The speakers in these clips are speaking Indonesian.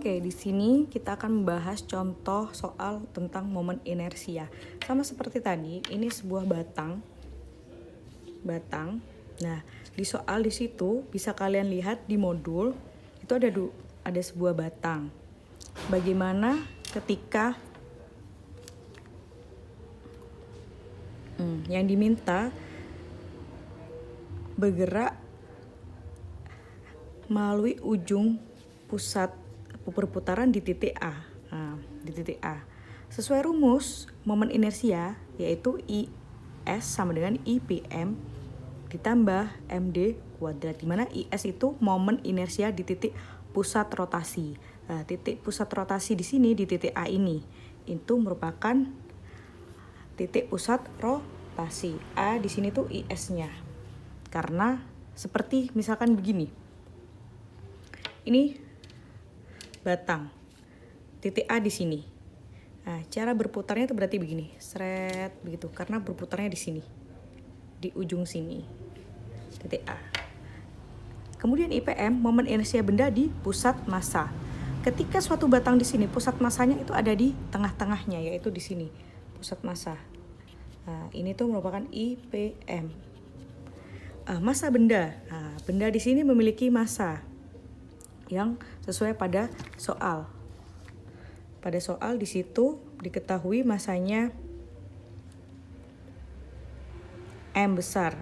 Oke, di sini kita akan membahas contoh soal tentang momen inersia. Sama seperti tadi, ini sebuah batang. Nah, di soal di situ bisa kalian lihat di modul itu ada sebuah batang. Bagaimana ketika yang diminta bergerak melalui ujung pusat perputaran di titik A. Di titik A. Sesuai rumus momen inersia yaitu IS sama dengan IPM ditambah MD kuadrat, di mana IS itu momen inersia di titik pusat rotasi. Titik pusat rotasi di sini di titik A ini itu merupakan titik pusat rotasi. A di sini tuh IS-nya. Karena seperti misalkan begini. Ini batang. Titik A di sini. Nah, cara berputarnya itu berarti begini, seret begitu, karena berputarnya di sini. Di ujung sini. Titik A. Kemudian IPM, momen inersia benda di pusat massa. Ketika suatu batang di sini, pusat massanya itu ada di tengah-tengahnya, yaitu di sini, pusat massa. Nah, ini tuh merupakan IPM. Massa benda. Nah, benda di sini memiliki massa yang sesuai pada soal. Pada soal di situ diketahui massanya M besar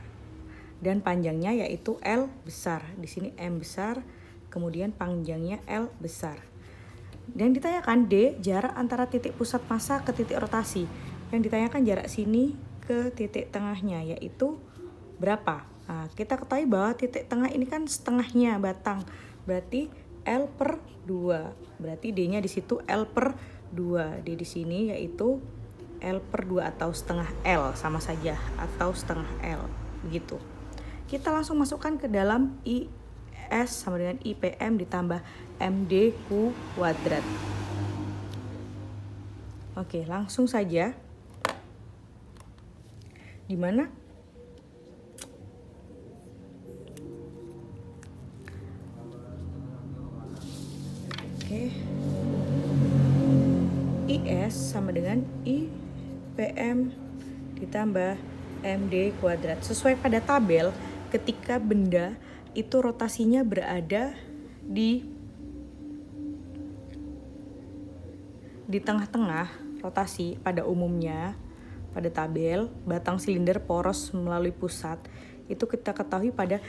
dan panjangnya yaitu L besar. Di sini M besar, kemudian panjangnya L besar. Dan ditanyakan D, jarak antara titik pusat massa ke titik rotasi. Yang ditanyakan jarak sini ke titik tengahnya yaitu berapa? Nah, kita ketahui bahwa titik tengah ini kan setengahnya batang. Berarti L per 2. Berarti D-nya di situ L per 2. D di sini yaitu L per 2 atau setengah L, sama saja, atau setengah L, begitu. Kita langsung masukkan ke dalam IS sama dengan IPM ditambah MD kuadrat. Oke, langsung saja. Di mana IS sama dengan IPM ditambah MD kuadrat. Sesuai pada tabel, ketika benda itu rotasinya berada di tengah-tengah rotasi pada umumnya, pada tabel, batang silinder poros melalui pusat, itu kita ketahui pada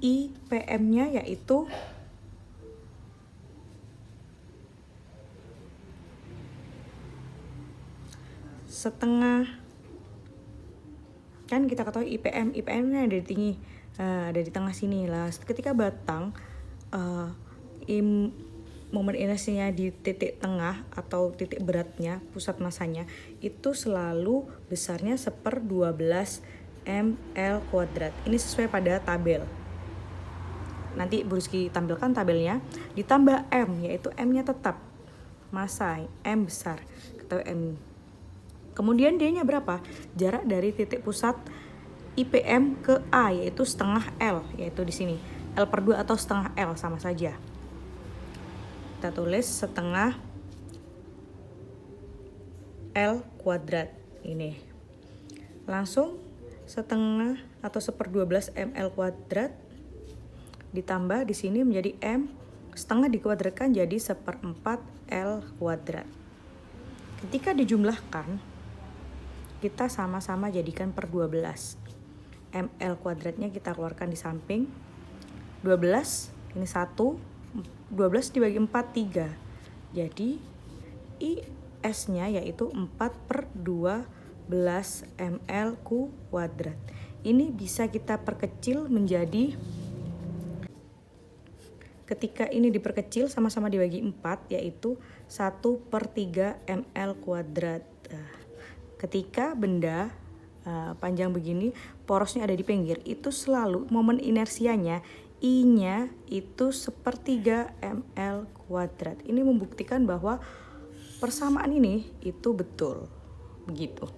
IPM-nya yaitu setengah, kan kita ketahui IPM-nya ada di tinggi, ada di tengah sini lah. Ketika batang momen inersinya di titik tengah atau titik beratnya, pusat massanya itu selalu besarnya 1/12 ml kuadrat. Ini sesuai pada tabel. Nanti Bu Rizky tampilkan tabelnya. Ditambah M, yaitu M-nya tetap massa M besar, ketahui M. Kemudian D-nya berapa? Jarak dari titik pusat IPM ke A yaitu setengah L, yaitu di sini. L per 2 atau setengah L sama saja. Kita tulis setengah L kuadrat ini. Langsung setengah atau 1/12 ml kuadrat ditambah di sini menjadi M, setengah dikuadratkan jadi 1/4 L kuadrat. Ketika dijumlahkan, kita sama-sama jadikan per 12. ml kuadratnya kita keluarkan di samping. 12, ini 1, 12 dibagi 4, 3. Jadi IS-nya yaitu 4/12 ml kuadrat. Ini bisa kita perkecil menjadi, ketika ini diperkecil sama-sama dibagi 4 yaitu 1/3 ml kuadrat. Ketika benda panjang begini, porosnya ada di pinggir, itu selalu momen inersianya I-nya itu 1/3 ml kuadrat. Ini membuktikan bahwa persamaan ini itu betul. Begitu.